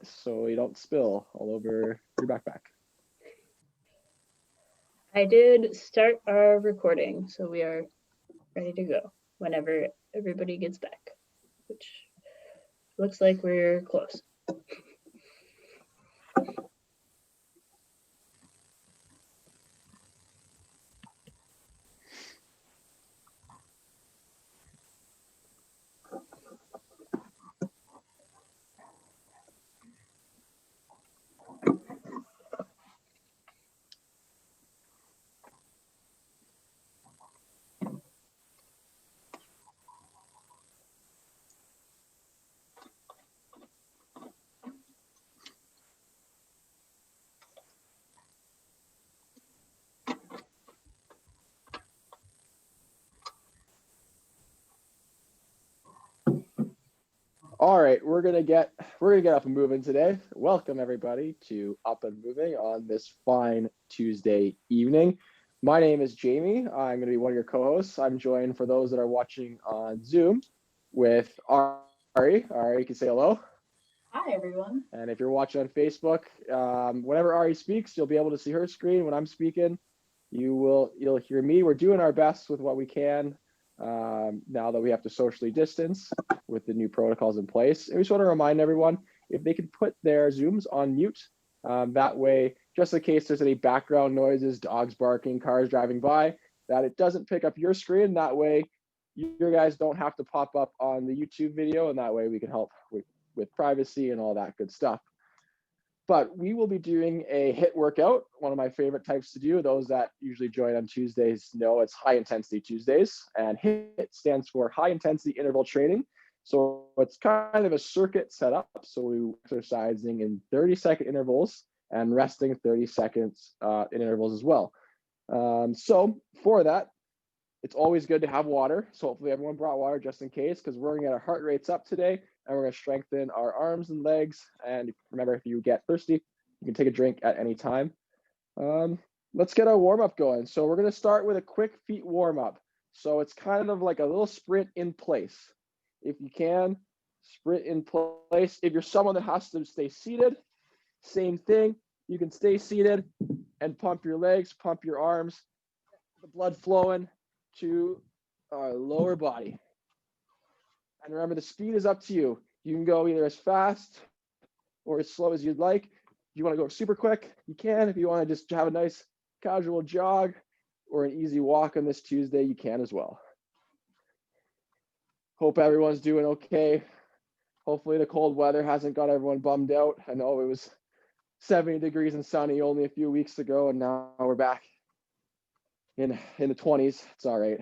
so you don't spill all over your backpack. I did start our recording, so we are ready to go whenever everybody gets back, which looks like we're close. All right, we're gonna get up and moving today. Welcome everybody to Up and Moving on this fine Tuesday evening. My name is Jamie. I'm gonna be one of your co-hosts. I'm joined for those that are watching on Zoom with Ari. Ari, you can say hello. Hi, everyone. And if you're watching on Facebook, whenever Ari speaks, you'll be able to see her screen. When I'm speaking, you'll hear me. We're doing our best with what we can now that we have to socially distance with the new protocols in place. And we just want to remind everyone if they could put their Zooms on mute. That way, just in case there's any background noises, dogs barking, cars driving by, that it doesn't pick up your screen. That way, your guys don't have to pop up on the YouTube video, and that way we can help with privacy and all that good stuff. But we will be doing a HIIT workout, one of my favorite types to do. Those that usually join on Tuesdays know it's high intensity Tuesdays, and HIIT stands for high intensity interval training. So it's kind of a circuit set up. So we exercising in 30-second intervals and resting 30 seconds in intervals as well. So for that, it's always good to have water. So hopefully everyone brought water just in case, because we're gonna get our heart rates up today and we're gonna strengthen our arms and legs. And remember, if you get thirsty, you can take a drink at any time. Let's get our warm up going. So we're gonna start with a quick feet warm up. So it's kind of like a little sprint in place. If you can, sprint in place. If you're someone that has to stay seated, same thing. You can stay seated and pump your legs, pump your arms, the blood flowing to our lower body. And remember, the speed is up to you. You can go either as fast or as slow as you'd like. If you want to go super quick, you can. If you want to just have a nice casual jog or an easy walk on this Tuesday, you can as well. Hope everyone's doing okay. Hopefully the cold weather hasn't got everyone bummed out. I know it was 70 degrees and sunny only a few weeks ago, and now we're back in the 20s. It's all right.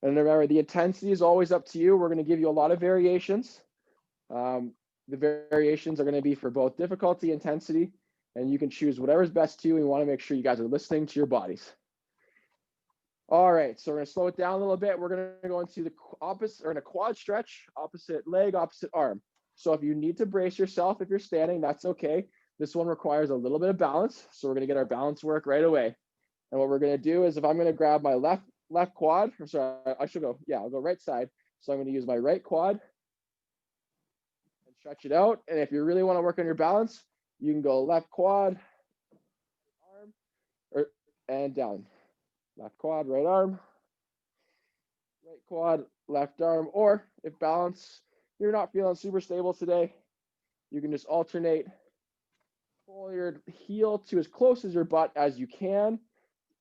And remember, the intensity is always up to you. We're going to give you a lot of variations. The variations are going to be for both difficulty, intensity, and you can choose whatever's best to you. We want to make sure you guys are listening to your bodies. All right, so we're going to slow it down a little bit. We're going to go into the opposite, or in a quad stretch, opposite leg, opposite arm. So if you need to brace yourself if you're standing, that's okay. This one requires a little bit of balance, so we're going to get our balance work right away. And what we're going to do is, if I'm going to grab my left quad, or sorry, I should go, yeah, I'll go right side. So I'm going to use my right quad and stretch it out. And if you really want to work on your balance, you can go left quad, arm, and down. Left quad, right arm, right quad, left arm. Or if balance, you're not feeling super stable today, you can just alternate. Pull your heel to as close as your butt as you can.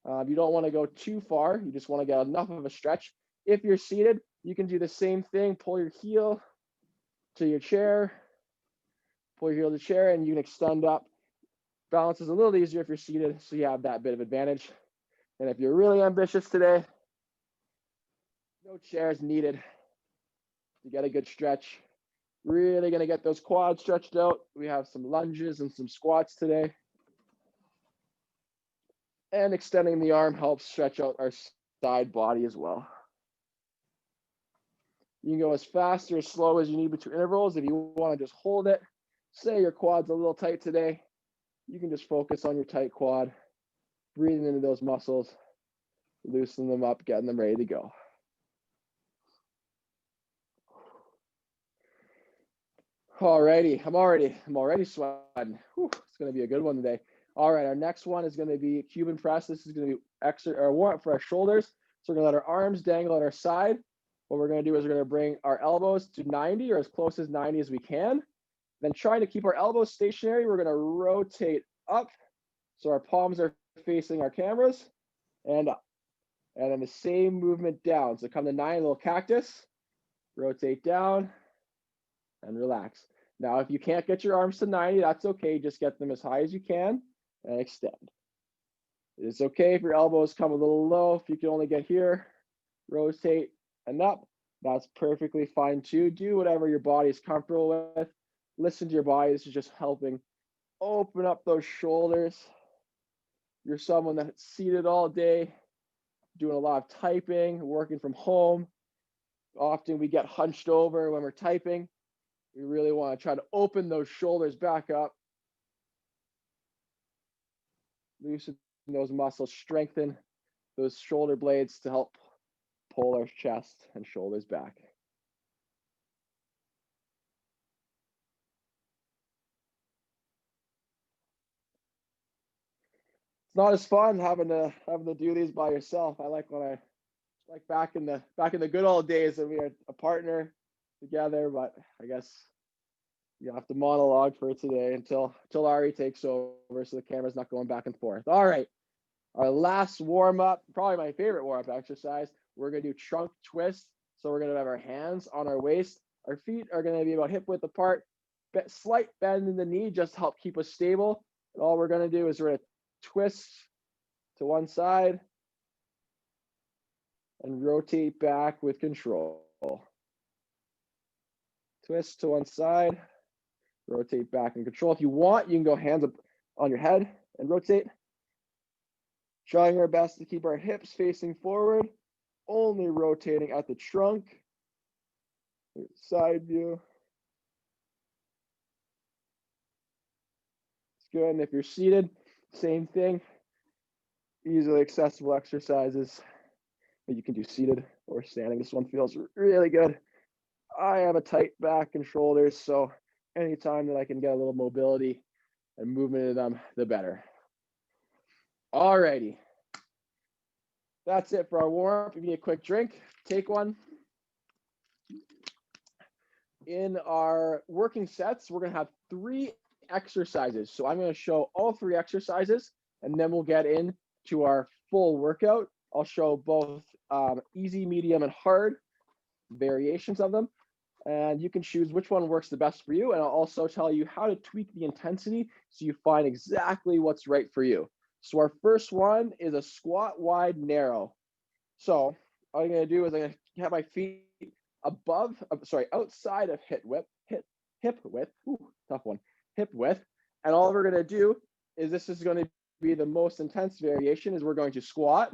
You don't want to go too far. You just want to get enough of a stretch. If you're seated, you can do the same thing. Pull your heel to your chair, pull your heel to the chair, and you can extend up. Balance is a little easier if you're seated, so you have that bit of advantage. And if you're really ambitious today, no chairs needed to get a good stretch. Really going to get those quads stretched out. We have some lunges and some squats today. And extending the arm helps stretch out our side body as well. You can go as fast or as slow as you need between intervals. If you want to just hold it, say your quad's a little tight today, you can just focus on your tight quad, breathing into those muscles, loosen them up, getting them ready to go. Alrighty, I'm already sweating. Whew, it's gonna be a good one today. All right, our next one is gonna be Cuban press. This is gonna be extra or warm up for our shoulders. So we're gonna let our arms dangle at our side. What we're gonna do is we're gonna bring our elbows to 90 or as close as 90 as we can. Then trying to keep our elbows stationary, we're gonna rotate up so our palms are facing our cameras and up. And then the same movement down. So come to 90, little cactus, rotate down and relax. Now, if you can't get your arms to 90, that's okay. Just get them as high as you can and extend. It's okay if your elbows come a little low. If you can only get here, rotate and up. That's perfectly fine too. Do whatever your body is comfortable with. Listen to your body. This is just helping open up those shoulders. You're someone that's seated all day, doing a lot of typing, working from home. Often we get hunched over when we're typing. We really want to try to open those shoulders back up. Loosen those muscles, strengthen those shoulder blades to help pull our chest and shoulders back. It's not as fun having to do these by yourself. I like back in the good old days when we had a partner together, but I guess you have to monologue for today until Ari takes over so the camera's not going back and forth. All right, our last warm up, probably my favorite warm up exercise. We're gonna do trunk twist. So we're gonna have our hands on our waist. Our feet are gonna be about hip width apart. Slight bend in the knee just to help keep us stable. And all we're gonna do is we're gonna twist to one side and rotate back with control. Twist to one side, rotate back in control. If you want, you can go hands up on your head and rotate. Trying our best to keep our hips facing forward, only rotating at the trunk. Side view. It's good. And if you're seated, same thing. Easily accessible exercises that you can do seated or standing. This one feels really good. I have a tight back and shoulders, so anytime that I can get a little mobility and movement in them, the better. All righty. That's it for our warm up. If you need a quick drink, take one. In our working sets, we're going to have 3 exercises. So I'm going to show all 3 exercises, and then we'll get into our full workout. I'll show both easy, medium, and hard variations of them. And you can choose which one works the best for you. And I'll also tell you how to tweak the intensity so you find exactly what's right for you. So our first one is a squat wide narrow. So all I'm going to do is I'm going to have my feet outside of hip width. Ooh, tough one. Hip width. And all we're going to do is this is going to be the most intense variation is we're going to squat,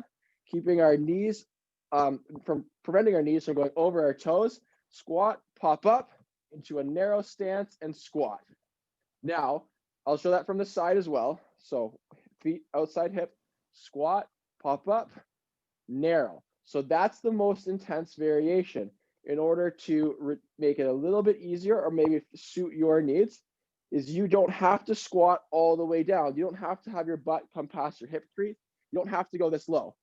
keeping our knees from preventing our knees from going over our toes. Squat, pop up into a narrow stance and squat. Now, I'll show that from the side as well. So feet outside hip, squat, pop up, narrow. So that's the most intense variation. In order to make it a little bit easier or maybe suit your needs, is you don't have to squat all the way down. You don't have to have your butt come past your hip crease. You don't have to go this low.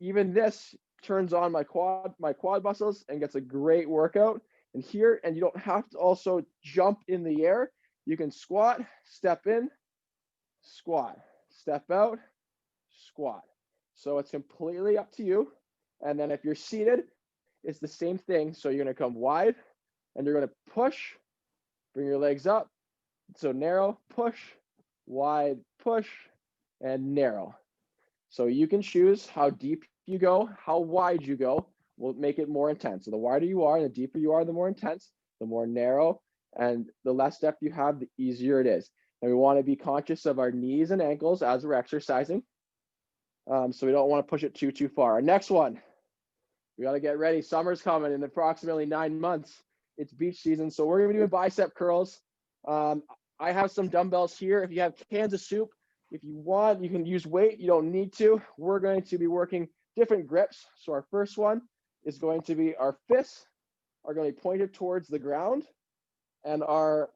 Even this turns on my quad muscles and gets a great workout. And here, and you don't have to also jump in the air. You can squat, step in, squat, step out, squat. So it's completely up to you. And then if you're seated, it's the same thing. So you're going to come wide and you're going to push, bring your legs up. So narrow, push, wide, push, and narrow. So you can choose how deep you go, how wide you go will make it more intense. So the wider you are, the deeper you are, the more intense, the more narrow, and the less depth you have, the easier it is. And we want to be conscious of our knees and ankles as we're exercising. So we don't want to push it too far. Our next one, we got to get ready. Summer's coming in approximately 9 months. It's beach season. So we're going to be doing bicep curls. I have some dumbbells here. If you have cans of soup, if you want, you can use weight. You don't need to. We're going to be working different grips. So our first one is going to be our fists are going to be pointed towards the ground. and our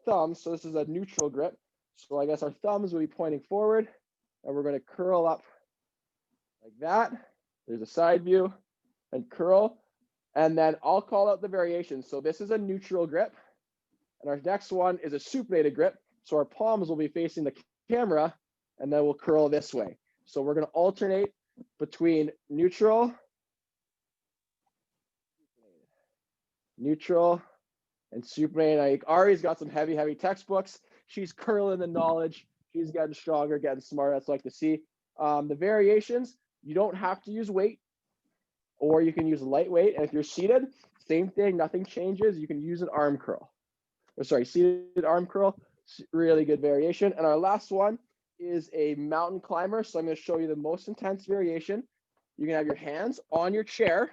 thumbs, so this is a neutral grip. So I guess our thumbs will be pointing forward, and we're going to curl up like that. There's a side view, and curl. And then I'll call out the variations. So this is a neutral grip, and our next one is a supinated grip. So our palms will be facing the camera, and then we'll curl this way. So we're going to alternate between neutral, and supinated. Like Ari's got some heavy textbooks. She's curling the knowledge. She's getting stronger, getting smarter. That's like to see. The variations, you don't have to use weight, or you can use lightweight. And if you're seated, same thing, nothing changes. You can use an arm curl. Seated arm curl, really good variation. And our last one is a mountain climber. So I'm going to show you the most intense variation. You can have your hands on your chair.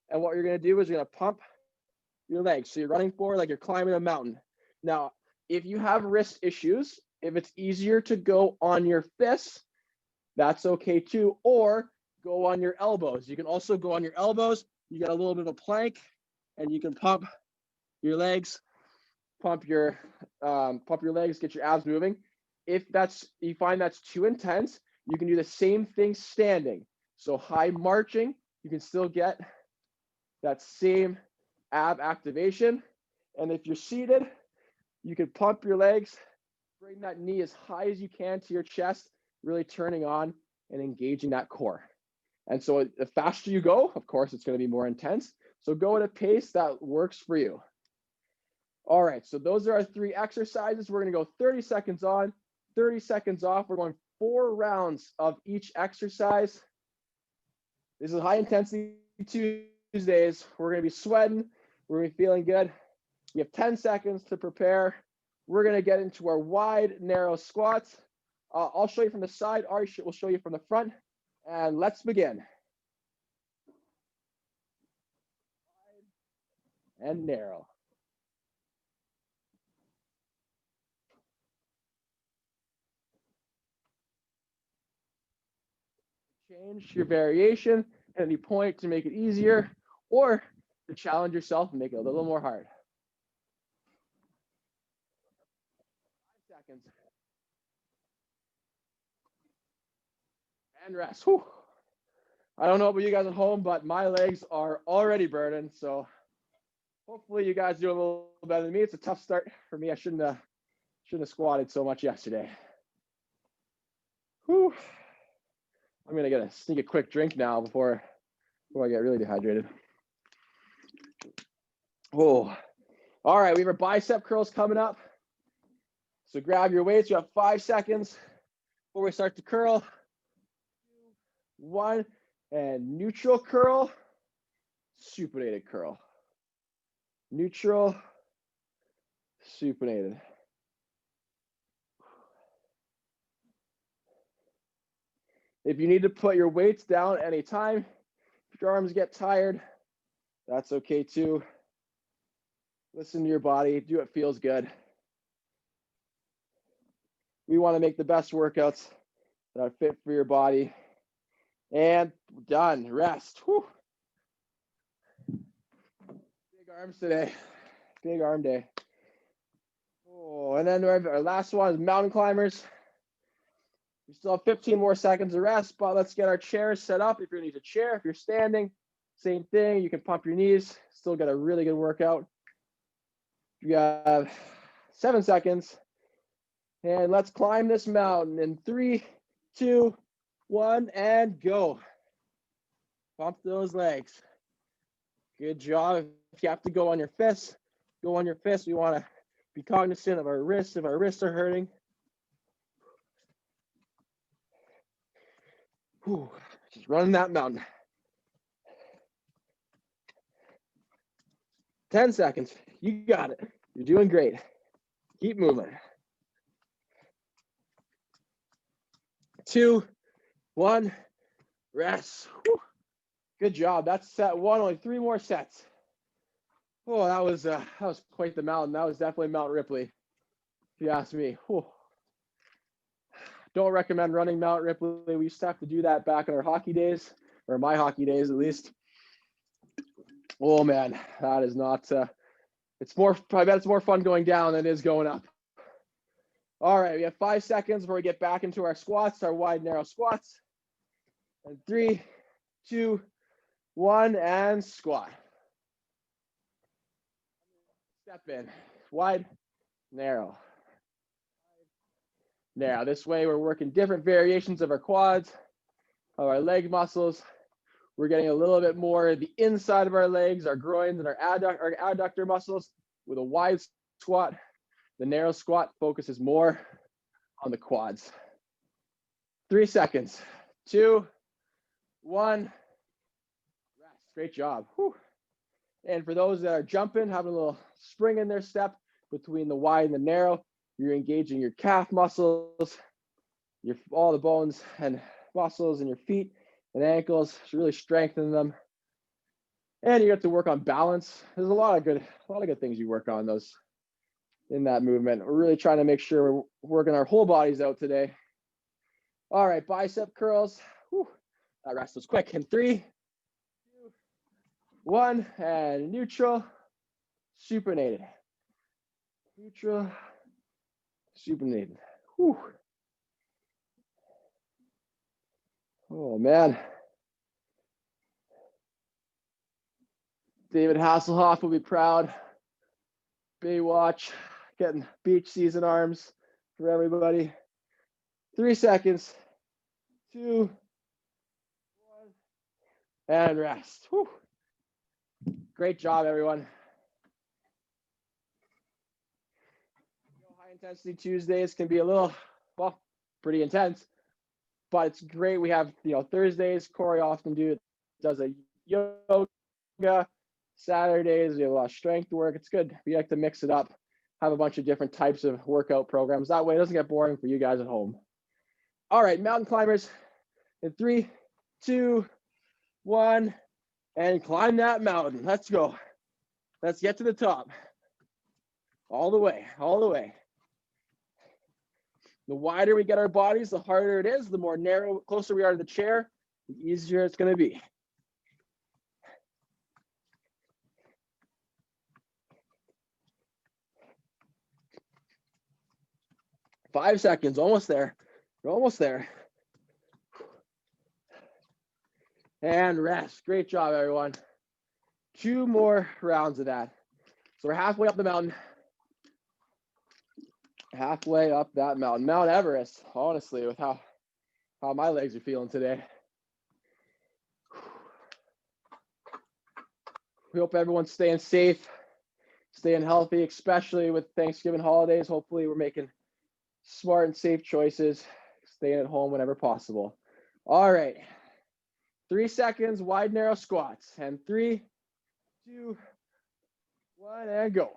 And what you're going to do is you're going to pump your legs. So you're running forward like you're climbing a mountain. Now, if you have wrist issues, if it's easier to go on your fists, that's okay too. Or go on your elbows. You can also go on your elbows. You get a little bit of a plank, and you can pump your legs, pump your legs, get your abs moving. If you find that's too intense, you can do the same thing standing. So high marching, you can still get that same ab activation. And if you're seated, you can pump your legs, bring that knee as high as you can to your chest, really turning on and engaging that core. And so the faster you go, of course, it's going to be more intense. So go at a pace that works for you. All right, so those are our 3 exercises. We're going to go 30 seconds on, 30 seconds off. We're going 4 rounds of each exercise. This is high intensity Tuesdays. We're going to be sweating. We're going to be feeling good. You have 10 seconds to prepare. We're going to get into our wide, narrow squats. I'll show you from the side. Ari will show you from the front. And let's begin. Wide and narrow. Change your variation at any point to make it easier, or to challenge yourself and make it a little more hard. 5 seconds. And rest. Whew. I don't know about you guys at home, but my legs are already burning. So hopefully you guys do a little better than me. It's a tough start for me. I shouldn't have squatted so much yesterday. Whew. I'm gonna sneak a quick drink now before I get really dehydrated. Oh, all right. We have our bicep curls coming up. So grab your weights. You have 5 seconds before we start to curl. 2, 1, and neutral curl, supinated curl. Neutral, supinated. If you need to put your weights down anytime, if your arms get tired, that's okay too. Listen to your body, do what feels good. We want to make the best workouts that are fit for your body. And done, rest. Whew. Big arms today, big arm day. Oh, and then our last one is mountain climbers. We still have 15 more seconds of rest, but let's get our chairs set up. If you need a chair, if you're standing, same thing. You can pump your knees, still get a really good workout. You have 7 seconds. And let's climb this mountain in 3, 2, 1, and go. Pump those legs. Good job. If you have to go on your fists, go on your fists. We want to be cognizant of our wrists if our wrists are hurting. Whew, just running that mountain. 10 seconds. You got it. You're doing great. Keep moving. 2, 1, rest. Whew. Good job. That's set 1. Only 3 more sets. Oh, that was quite the mountain. That was definitely Mount Ripley, if you ask me. Whew. Don't recommend running Mount Ripley. We used to have to do that back in our hockey days, or my hockey days at least. Oh man, that is not I bet it's more fun going down than it is going up. All right, we have 5 seconds before we get back into our squats, our wide, narrow squats. And 3, 2, 1, and squat. Step in, wide, narrow. Now, this way we're working different variations of our quads, of our leg muscles. We're getting a little bit more of the inside of our legs, our groins, and our adductor muscles with a wide squat. The narrow squat focuses more on the quads. 3 seconds. 2, 1. Rest. Great job. Whew. And for those that are jumping, having a little spring in their step between the wide and the narrow, you're engaging your calf muscles, all the bones and muscles in your feet and ankles, so really strengthening them. And you get to work on balance. There's a lot of good things you work on those in that movement. We're really trying to make sure we're working our whole bodies out today. All right, bicep curls. Whew, that rest was quick. In 3, 2, 1, and neutral, supinated. Neutral, supinated. Whew. Oh man. David Hasselhoff will be proud. Baywatch, getting beach season arms for everybody. 3 seconds. 2, 1, and rest. Whew. Great job, everyone. High intensity Tuesdays can be a little, well, pretty intense, but it's great. We have, Thursdays, Corey often does a yoga. Saturdays, we have a lot of strength work. It's good. We like to mix it up, have a bunch of different types of workout programs. That way it doesn't get boring for you guys at home. All right, mountain climbers, in 3, 2, 1, and climb that mountain. Let's go. Let's get to the top. All the way, all the way. The wider we get our bodies, the harder it is. The more narrow, closer we are to the chair, the easier it's going to be. Five seconds, almost there. We're almost there. And rest. Great job, everyone. 2 more rounds of that. So we're halfway up the mountain. Halfway up that mountain. Mount Everest, honestly, with how my legs are feeling today. We hope everyone's staying safe, staying healthy, especially with Thanksgiving holidays. Hopefully we're making smart and safe choices, staying at home whenever possible. All right. 3 seconds, wide, narrow squats. And 3, 2, 1, and go.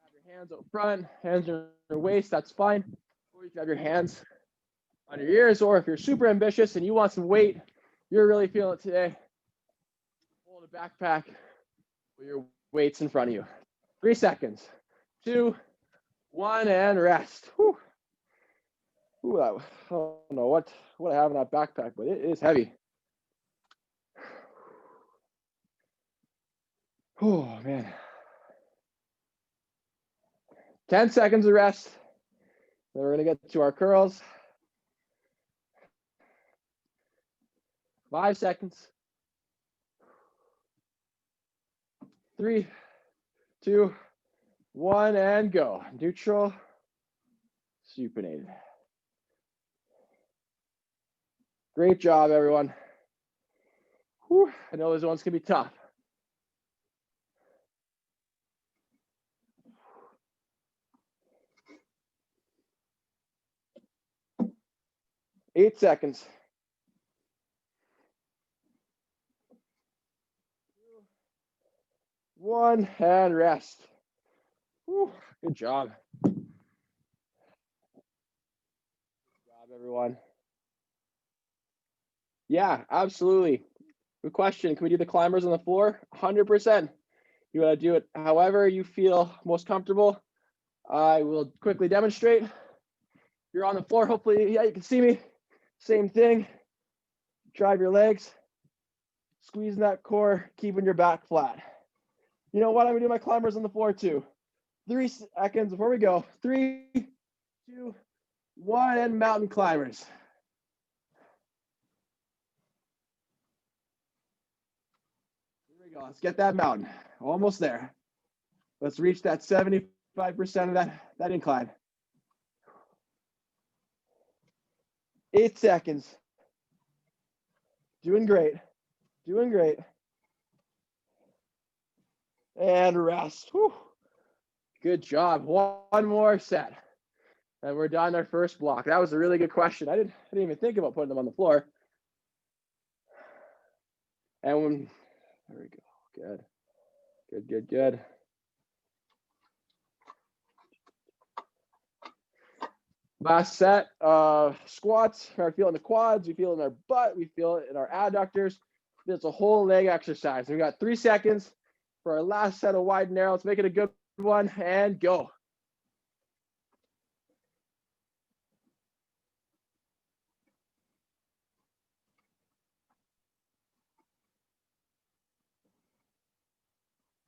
Have your hands up front, hands on your waist, that's fine. Or you can have your hands on your ears, or if you're super ambitious and you want some weight, you're really feeling it today, hold a backpack with your weights in front of you. 3 seconds. 2, 1, and rest. Whew. Ooh, I don't know what I have in that backpack, but it is heavy. Oh man. 10 seconds of rest. Then we're gonna get to our curls. 5 seconds. 3, 2, 1, and go. Neutral, supinated. Great job, everyone. Whew, I know those ones can be tough. Eight seconds. 2, 1, and rest. Whew, good job. Good job, everyone. Yeah, absolutely. Good question. Can we do the climbers on the floor? 100%. You want to do it however you feel most comfortable. I will quickly demonstrate. you're on the floor, hopefully, yeah, you can see me. Same thing. Drive your legs, squeezing that core, keeping your back flat. You know what? I'm gonna do my climbers on the floor too. 3 seconds before we go. 3, 2, 1, and mountain climbers. Here we go. Let's get that mountain. Almost there. Let's reach that 75% of that incline. 8 seconds. Doing great. Doing great. And rest. Whew. Good job. One more set. And we're done our first block. That was a really good question. I didn't even think about putting them on the floor. And when, there we go. Good. Good, good, good. Last set of squats. We feel it in the quads, we feel it in our butt, we feel it in our adductors. It's a whole leg exercise. We got 3 seconds for our last set of wide and narrow. Let's make it a good one and go.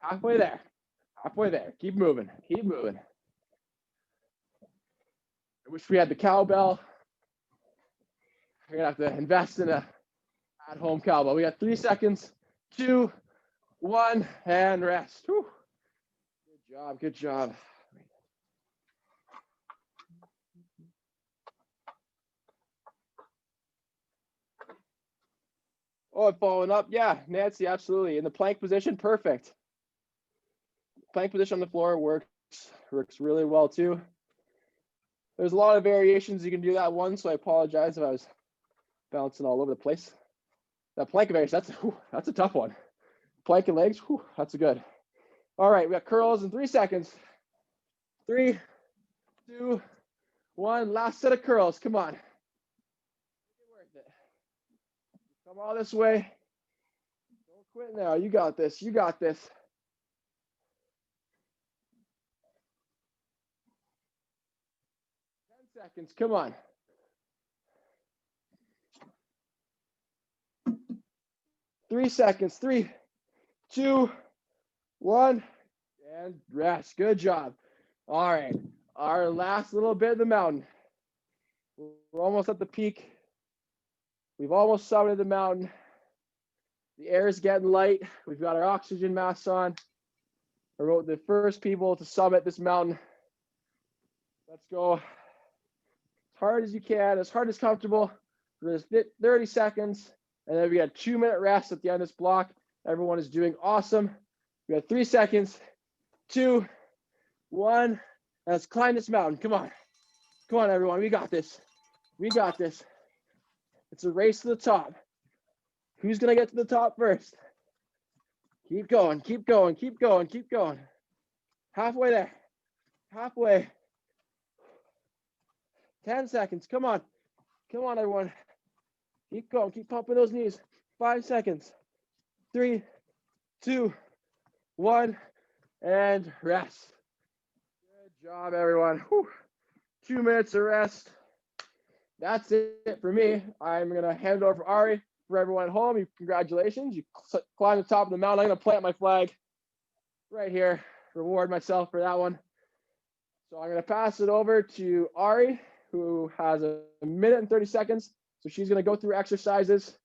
Halfway there. Halfway there. Keep moving. Keep moving. I wish we had the cowbell. We're gonna have to invest in a at-home cowbell. We got 3 seconds. 2, 1, and rest. Whew. Good job. Good job. Oh, following up. Yeah, Nancy, absolutely. In the plank position, perfect. Plank position on the floor works really well too. There's a lot of variations you can do that one, so I apologize if I was bouncing all over the place. That plank variation, that's a tough one. Plank and legs, that's a good. All right, we got curls in 3 seconds. 3, 2, 1. Last set of curls. Come on. Make it worth it. Come all this way. Don't quit now. You got this. You got this. 10 seconds. Come on. 3 seconds. 3, 2, 1, and rest. Good job. All right, our last little bit of the mountain. We're almost at the peak. We've almost summited the mountain. The air is getting light. We've got our oxygen masks on. We're the first people to summit this mountain. Let's go as hard as you can, as hard as comfortable. For this 30 seconds. And then we got a 2-minute rest at the end of this block. Everyone is doing awesome. We got 3 seconds. 2, 1. Let's climb this mountain. Come on. Come on, everyone. We got this. We got this. It's a race to the top. Who's going to get to the top first? Keep going. Keep going. Keep going. Keep going. Halfway there. Halfway. 10 seconds. Come on. Come on, everyone. Keep going. Keep pumping those knees. 5 seconds. 3, 2, 1, and rest. Good job, everyone. Whew. 2 minutes of rest. That's it for me. I'm going to hand it over to Ari. For everyone at home, congratulations. You climbed the top of the mountain. I'm going to plant my flag right here. Reward myself for that one. So I'm going to pass it over to Ari, who has a minute and 30 seconds. So she's going to go through exercises.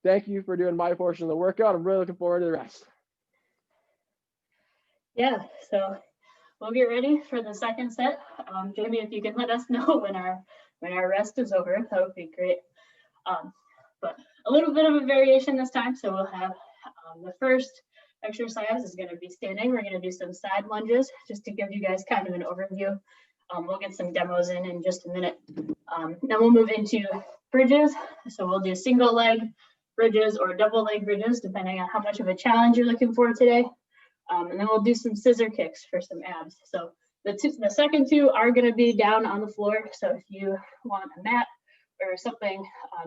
Thank you for doing my portion of the workout. I'm really looking forward to the rest. Yeah, so we'll get ready for the second set. Jamie, if you can let us know when our rest is over, that would be great. But a little bit of a variation this time. So we'll have the first exercise is going to be standing. We're going to do some side lunges just to give you guys kind of an overview. We'll get some demos in just a minute. Then we'll move into bridges. So we'll do single leg bridges or double leg bridges, depending on how much of a challenge you're looking for today. And then we'll do some scissor kicks for some abs. So the second two are going to be down on the floor. So if you want a mat or something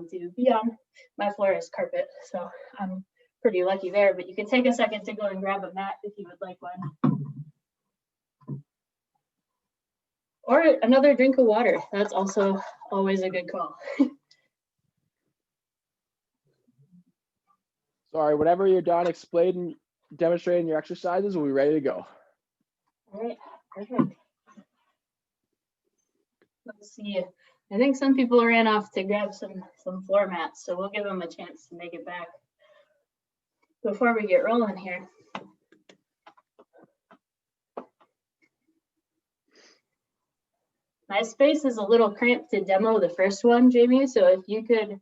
to be on, my floor is carpet. So I'm pretty lucky there, but you can take a second to go and grab a mat if you would like one. or another drink of water. That's also always a good call. Sorry, whenever you're done explaining, demonstrating your exercises, we'll be ready to go. All right, perfect. Let's see. I think some people ran off to grab some floor mats, so we'll give them a chance to make it back before we get rolling here. My space is a little cramped to demo the first one, Jamie, so if you could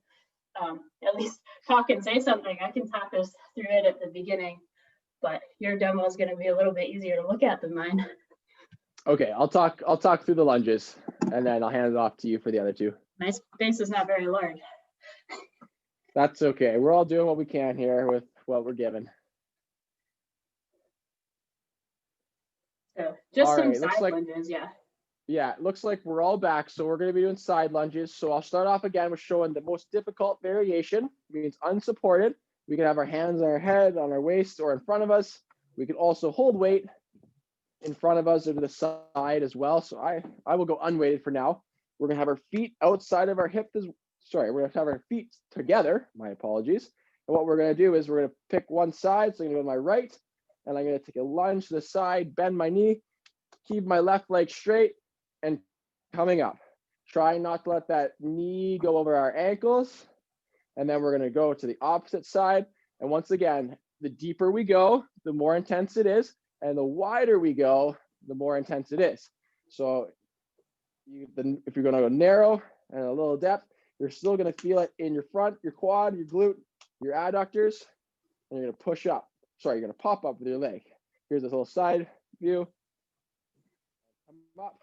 at least talk and say something, I can talk us through it at the beginning, but your demo is going to be a little bit easier to look at than mine. Okay, I'll talk through the lunges, and then I'll hand it off to you for the other two. My space is not very large. That's okay. We're all doing what we can here with what we're given. So just All some right, looks side like- lunges, yeah. Yeah, it looks like we're all back. So we're going to be doing side lunges. So I'll start off again with showing the most difficult variation. It means unsupported. We can have our hands on our head, on our waist, or in front of us. We can also hold weight in front of us or to the side as well. So I will go unweighted for now. We're going to have our feet outside of our hip. We're going to have our feet together. My apologies. And what we're going to do is we're going to pick one side. So I'm going to go to my right, and I'm going to take a lunge to the side, bend my knee, keep my left leg straight, and coming up. Try not to let that knee go over our ankles. And then we're going to go to the opposite side. And once again, the deeper we go, the more intense it is. And the wider we go, the more intense it is. So if you're going to go narrow and a little depth, you're still going to feel it in your front, your quad, your glute, your adductors. And you're going to push up. Sorry, you're going to pop up with your leg. Here's this little side view. Come up.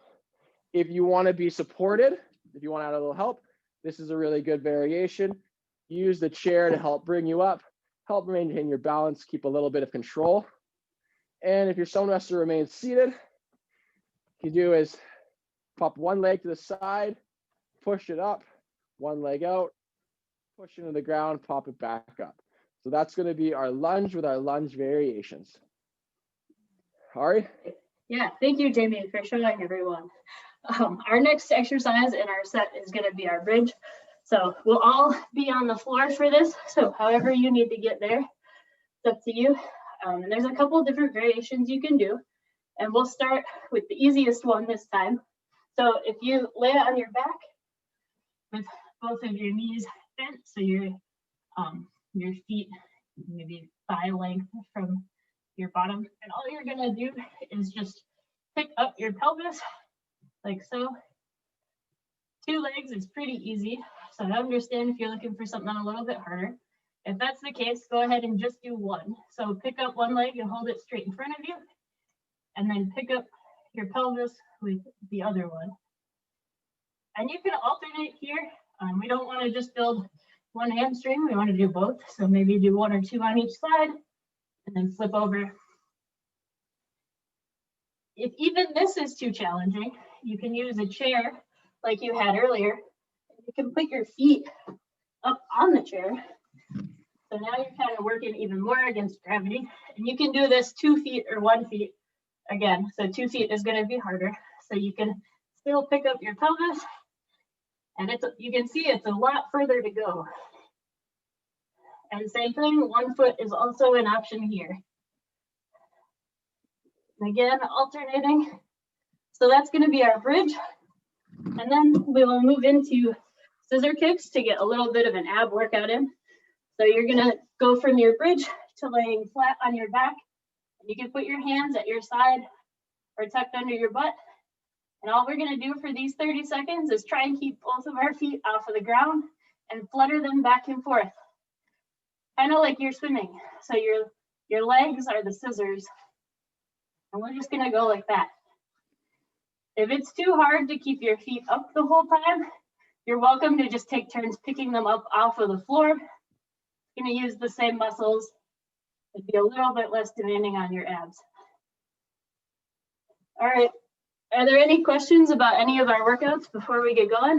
If you want to be supported, if you want to add a little help, this is a really good variation. Use the chair to help bring you up, help maintain your balance, keep a little bit of control. And if you're someone who has to remain seated, what you do is pop one leg to the side, push it up, one leg out, push it into the ground, pop it back up. So that's going to be our lunge with our lunge variations. Ari? Yeah, thank you, Jamie, for showing everyone. Our next exercise in our set is going to be our bridge. So we'll all be on the floor for this. So however you need to get there, it's up to you. And there's a couple of different variations you can do. And we'll start with the easiest one this time. So if you lay on your back with both of your knees bent, so your feet maybe thigh length from your bottom, and all you're gonna do is just pick up your pelvis like so. 2 legs is pretty easy, so I understand if you're looking for something a little bit harder. If that's the case, go ahead and just do one. So pick up one leg and hold it straight in front of you, and then pick up your pelvis with the other one. And you can alternate here. We don't want to just build one hamstring, we want to do both. So maybe do 1 or 2 on each side, and then flip over. If even this is too challenging, you can use a chair like you had earlier. You can put your feet up on the chair. So now you're kind of working even more against gravity. And you can do this 2 feet or 1 feet again. So 2 feet is going to be harder. So you can still pick up your pelvis. And you can see it's a lot further to go. And same thing, 1 foot is also an option here. Again, alternating. So that's going to be our bridge. And then we will move into scissor kicks to get a little bit of an ab workout in. So you're going to go from your bridge to laying flat on your back. And you can put your hands at your side or tucked under your butt. And all we're going to do for these 30 seconds is try and keep both of our feet off of the ground and flutter them back and forth. Kind of like you're swimming. So your legs are the scissors. And we're just going to go like that. If it's too hard to keep your feet up the whole time, you're welcome to just take turns picking them up off of the floor. You're going to use the same muscles. It'd be a little bit less demanding on your abs. All right. Are there any questions about any of our workouts before we get going?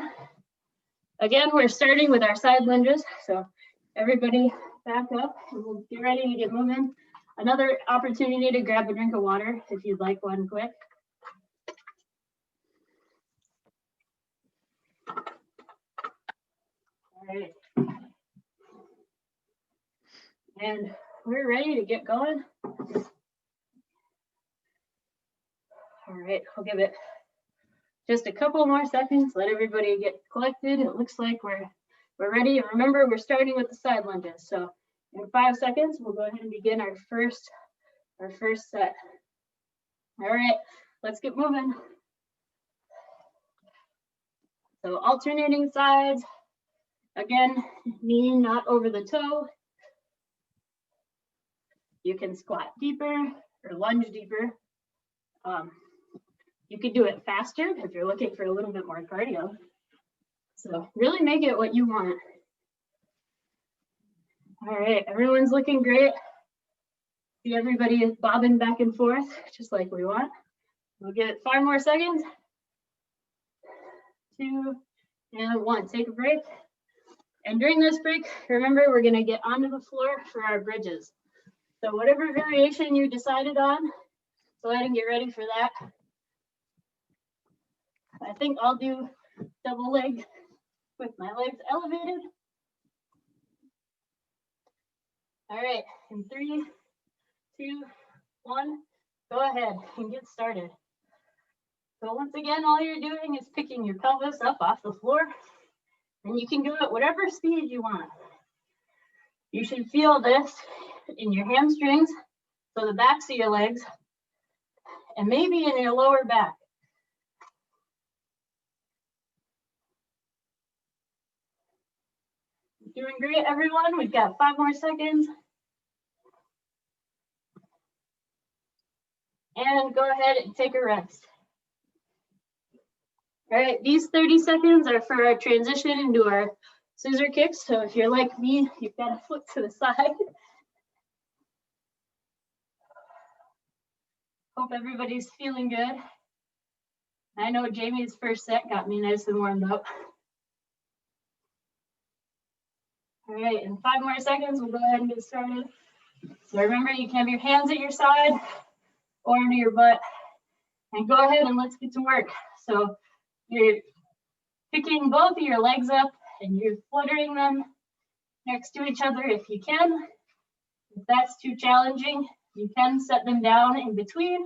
Again, we're starting with our side lunges. So everybody back up and we'll get ready to get moving. Another opportunity to grab a drink of water if you'd like one quick. And we're ready to get going. All right, I'll give it just a couple more seconds, let everybody get collected. It looks like we're ready. And remember, we're starting with the side lunges. So in 5 seconds, we'll go ahead and begin our first set. All right, let's get moving. So alternating sides. Again, knee not over the toe. You can squat deeper or lunge deeper. You could do it faster if you're looking for a little bit more cardio. So really make it what you want. All right, everyone's looking great. See everybody is bobbing back and forth, just like we want. We'll give it 5 more seconds. 2 and 1, take a break. And during this break, remember, we're gonna get onto the floor for our bridges. So whatever variation you decided on, go ahead and get ready for that. I think I'll do double leg with my legs elevated. All right, in 3, 2, 1, go ahead and get started. So once again, all you're doing is picking your pelvis up off the floor, and you can do it whatever speed you want. You should feel this in your hamstrings, so the backs of your legs, and maybe in your lower back. Doing great, everyone. We've got 5 more seconds. And go ahead and take a rest. All right, these 30 seconds are for our transition into our scissor kicks. So if you're like me, you've got to flip to the side. Hope everybody's feeling good. I know Jamie's first set got me nice and warmed up. All right, in 5 more seconds, we'll go ahead and get started. So remember, you can have your hands at your side or under your butt. And go ahead and let's get to work. So you're picking both of your legs up and you're fluttering them next to each other if you can. If that's too challenging, you can set them down in between.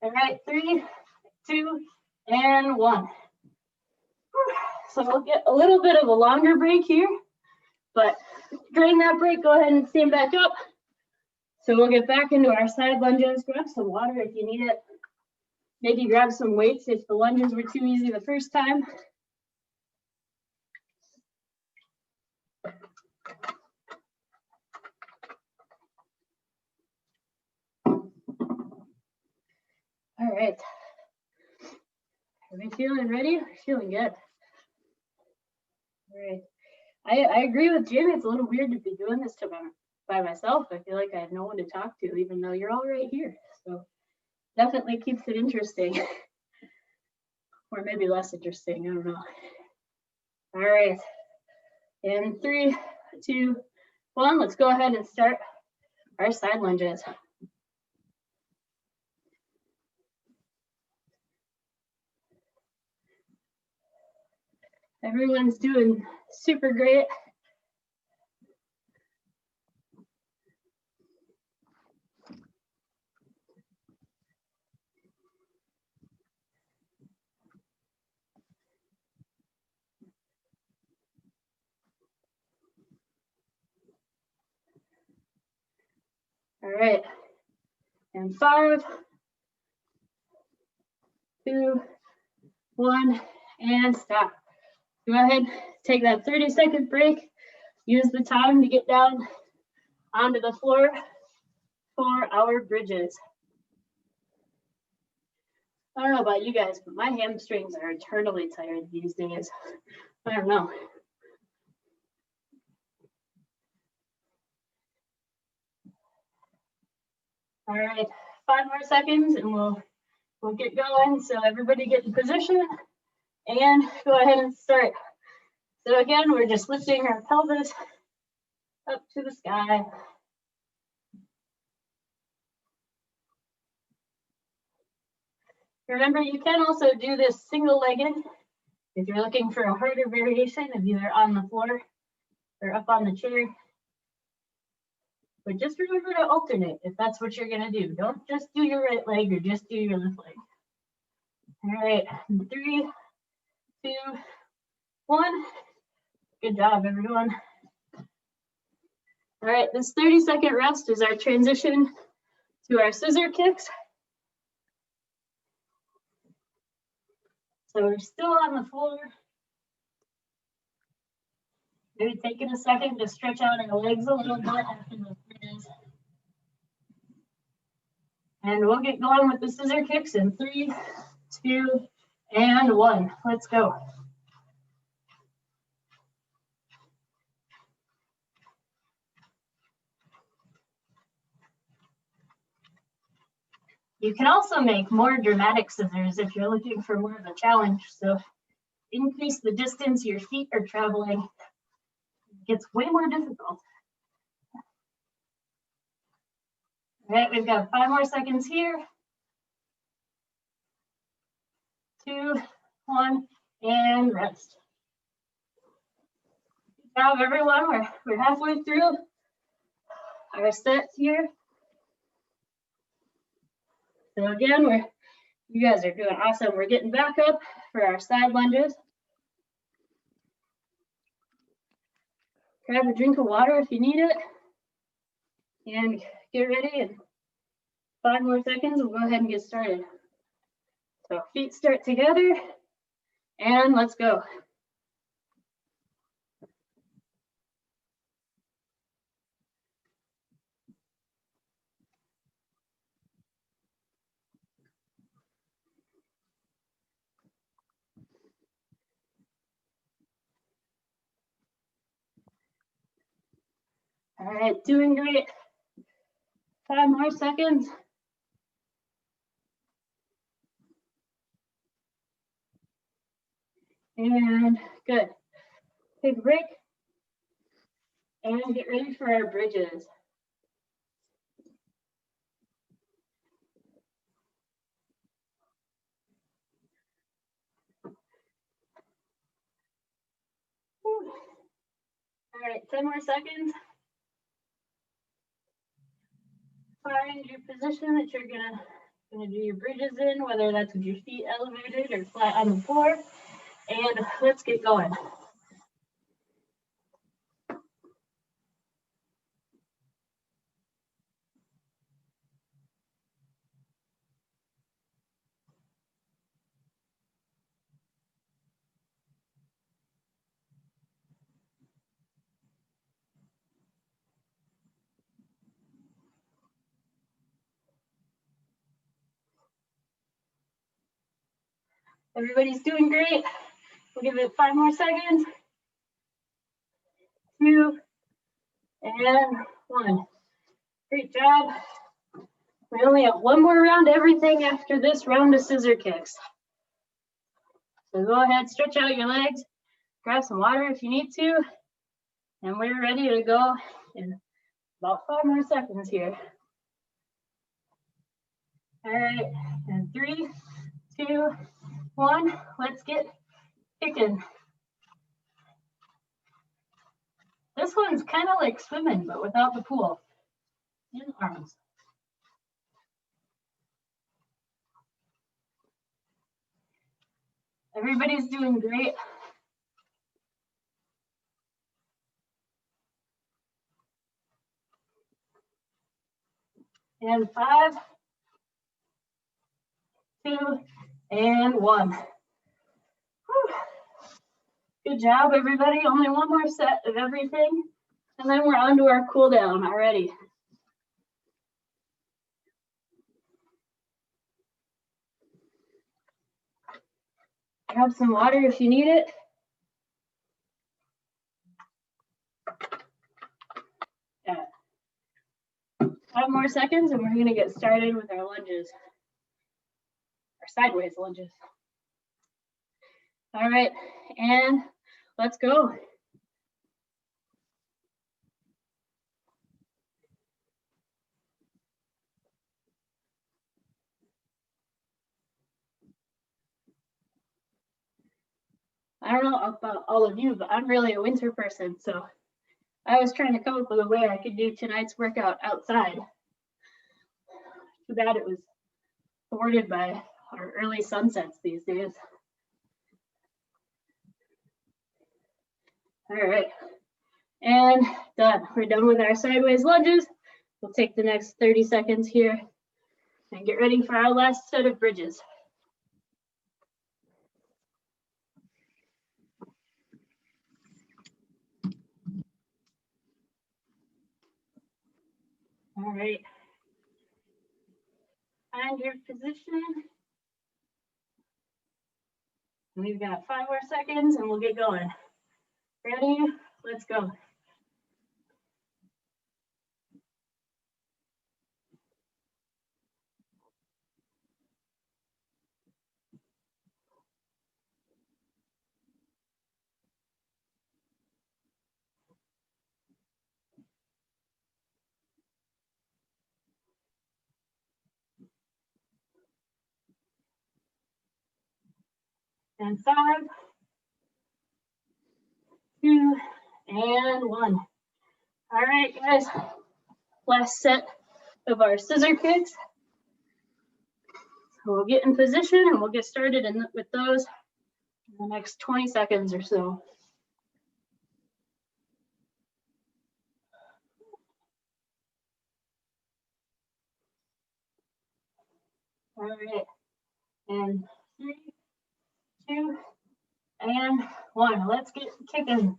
All right, 3, 2, and 1. So we'll get a little bit of a longer break here, but during that break, go ahead and stand back up. So we'll get back into our side lunges. Grab some water if you need it. Maybe grab some weights if the lunges were too easy the first time. All right. Are we feeling ready? We're feeling good. All right. I agree with Jim. It's a little weird to be doing this by myself. I feel like I have no one to talk to, even though you're all right here. So definitely keeps it interesting. Or maybe less interesting, I don't know. All right. In 3, 2, 1, let's go ahead and start our side lunges. Everyone's doing super great. All right, and 5, 2, 1, and stop. Go ahead, take that 30-second break. Use the time to get down onto the floor for our bridges. I don't know about you guys, but my hamstrings are eternally tired these days. I don't know. All right, 5 more seconds and we'll get going. So everybody get in position and go ahead and start. So again, we're just lifting our pelvis up to the sky. Remember, you can also do this single-legged if you're looking for a harder variation of either on the floor or up on the chair. But just remember to alternate if that's what you're gonna do. Don't just do your right leg or just do your left leg. All right, 3, 2, 1. Good job, everyone. All right, this 30-second rest is our transition to our scissor kicks. So we're still on the floor. Maybe taking a second to stretch out our legs a little bit after the bridges. And we'll get going with the scissor kicks in 3, 2, and 1. Let's go. You can also make more dramatic scissors if you're looking for more of a challenge. So increase the distance your feet are traveling. It gets way more difficult. All right, we've got 5 more seconds here. 2, 1, and rest. Good job, everyone. We're halfway through our sets here. So again, you guys are doing awesome. We're getting back up for our side lunges. Grab a drink of water if you need it. And get ready. In 5 more seconds, we'll go ahead and get started. So feet start together, and let's go. All right, doing great. 5 more seconds. And good. Take a break. And get ready for our bridges. Whew. All right, 10 more seconds. Find your position that you're gonna do your bridges in, whether that's with your feet elevated or flat on the floor. And let's get going. Everybody's doing great. We'll give it 5 more seconds. 2, and 1. Great job. We only have 1 more round of everything after this round of scissor kicks. So go ahead, stretch out your legs, grab some water if you need to, and we're ready to go in about 5 more seconds here. All right, and 3, 2, 1, let's get kicking. This one's kind of like swimming, but without the pool. In arms. Everybody's doing great. And 5, 2, and 1. Whew. Good job, everybody. Only 1 more set of everything. And then we're on to our cool down already. Grab some water if you need it. Yeah. 5 more seconds and we're gonna get started with our lunges. Our sideways lunges. All right, and let's go. I don't know about all of you, but I'm really a winter person. So I was trying to come up with a way I could do tonight's workout outside. Too bad it was thwarted by our early sunsets these days. All right, and done. We're done with our sideways lunges. We'll take the next 30 seconds here and get ready for our last set of bridges. All right, find your position. We've got 5 more seconds and we'll get going. Ready? Let's go. And 5, 2, and 1. All right, guys. Last set of our scissor kicks. So we'll get in position and we'll get started with those in the next 20 seconds or so. All right, and 3, 2, and 1. Let's get kicking.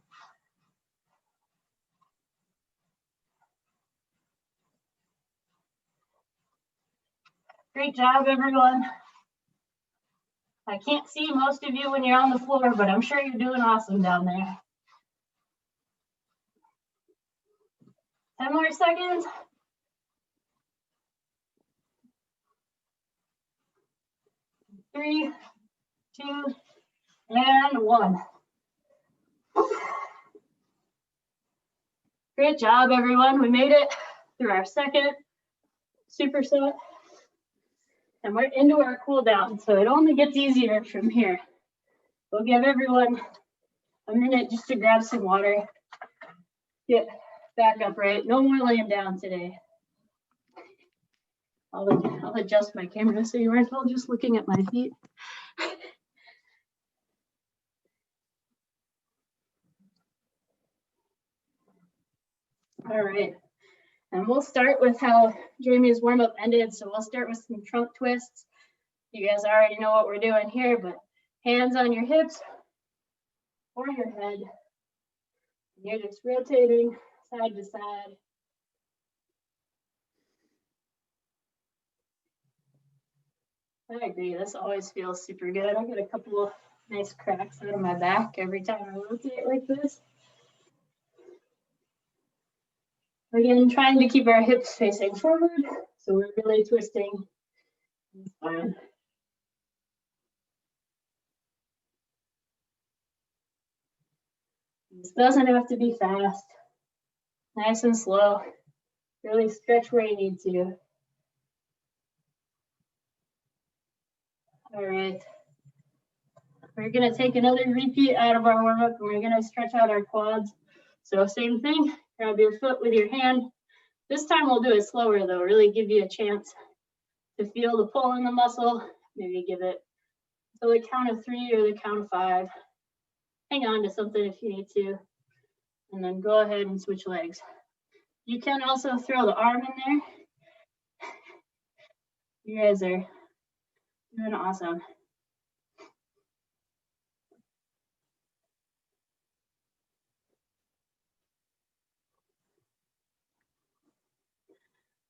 Great job, everyone. I can't see most of you when you're on the floor, but I'm sure you're doing awesome down there. 10 more seconds. 3, 2, and 1. Great job, everyone. We made it through our second superset. And we're into our cool down, so it only gets easier from here. We'll give everyone a minute just to grab some water. Get back upright. No more laying down today. I'll adjust my camera so you aren't all just looking at my feet. All right, and we'll start with how Jamie's warm-up ended. So we'll start with some trunk twists. You guys already know what we're doing here, but hands on your hips or your head. And you're just rotating side to side. I agree, this always feels super good. I get a couple of nice cracks out of my back every time I rotate like this. Again, trying to keep our hips facing forward, so we're really twisting the spine. This doesn't have to be fast. Nice and slow. Really stretch where you need to. All right. We're gonna take another repeat out of our warm-up and we're gonna stretch out our quads. So same thing, grab your foot with your hand. This time we'll do it slower though, really give you a chance to feel the pull in the muscle. Maybe give it to the count of 3 or the count of 5. Hang on to something if you need to, and then go ahead and switch legs. You can also throw the arm in there. You guys are doing awesome.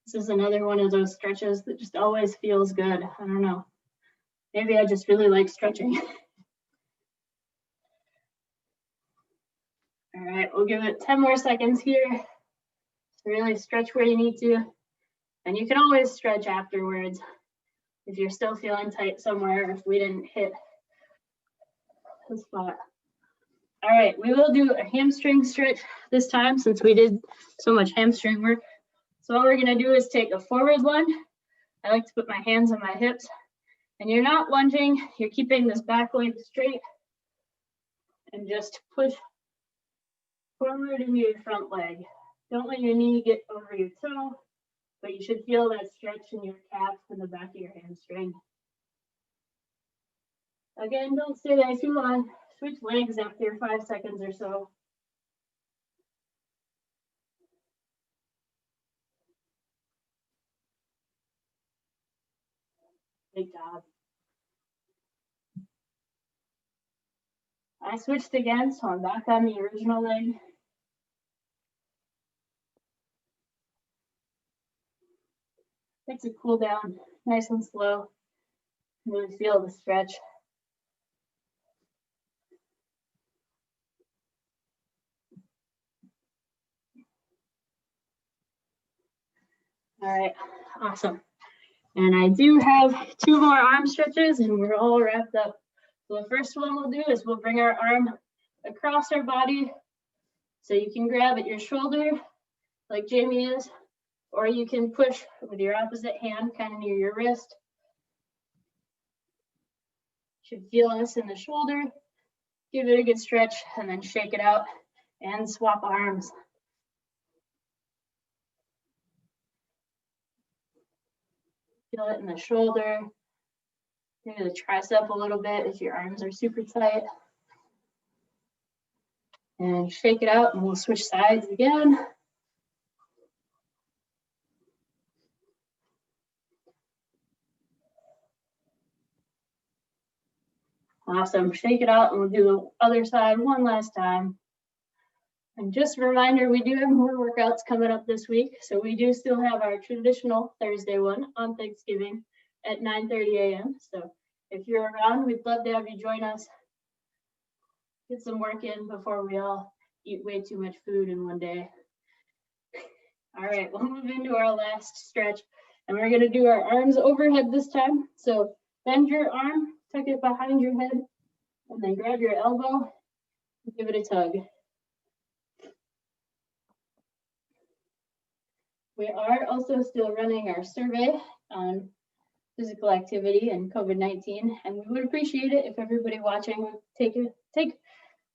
This is another one of those stretches that just always feels good. I don't know. Maybe I just really like stretching. All right, we'll give it 10 more seconds here. So really stretch where you need to. And you can always stretch afterwards if you're still feeling tight somewhere, if we didn't hit the spot. All right, we will do a hamstring stretch this time since we did so much hamstring work. So what we're gonna do is take a forward lunge. I like to put my hands on my hips, and you're not lunging, you're keeping this back leg straight. and just push forward into your front leg. Don't let your knee get over your toe, but you should feel that stretch in your calf and the back of your hamstring. Again, don't stay there too long. Switch legs after 5 seconds or so. Good job. I switched again, so I'm back on the original leg. Takes a cool down, nice and slow. Really feel the stretch. All right, awesome. And I do have 2 more arm stretches and we're all wrapped up. So the first one we'll do is we'll bring our arm across our body. So you can grab at your shoulder like Jamie is, or you can push with your opposite hand kind of near your wrist. Should feel this in the shoulder. Give it a good stretch and then shake it out and swap arms. Feel it in the shoulder, maybe the tricep a little bit if your arms are super tight. And shake it out and we'll switch sides again. Awesome, shake it out and we'll do the other side one last time. And just a reminder, we do have more workouts coming up this week. So we do still have our traditional Thursday one on Thanksgiving at 9:30 a.m. So if you're around, we'd love to have you join us. Get some work in before we all eat way too much food in one day. All right, we'll move into our last stretch and we're gonna do our arms overhead this time. So bend your arm, tuck it behind your head, and then grab your elbow and give it a tug. We are also still running our survey on physical activity and COVID-19, and we would appreciate it if everybody watching would take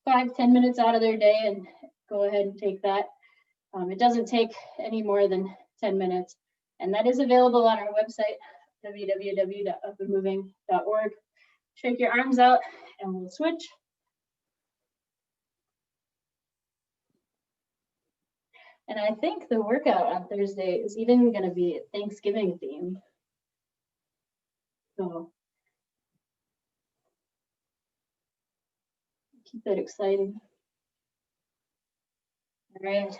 5-10 minutes out of their day and go ahead and take that. It doesn't take any more than 10 minutes, and that is available on our website, www.upandmoving.org. Shake your arms out and we'll switch. And I think the workout on Thursday is even going to be Thanksgiving themed. So keep it exciting. All right.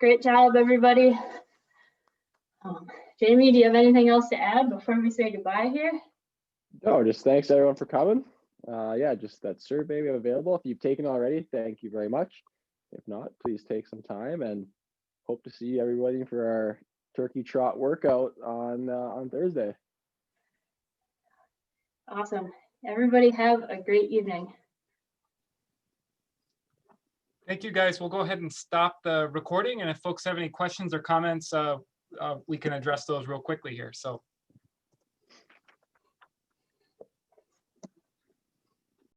Great job, everybody. Jamie, do you have anything else to add before we say goodbye here? No, just thanks everyone for coming. Yeah, just that survey we have available. If you've taken already, thank you very much. If not, please take some time and hope to see everybody for our turkey trot workout on Thursday. Awesome. Everybody have a great evening. Thank you, guys. We'll go ahead and stop the recording. And if folks have any questions or comments, we can address those real quickly here. So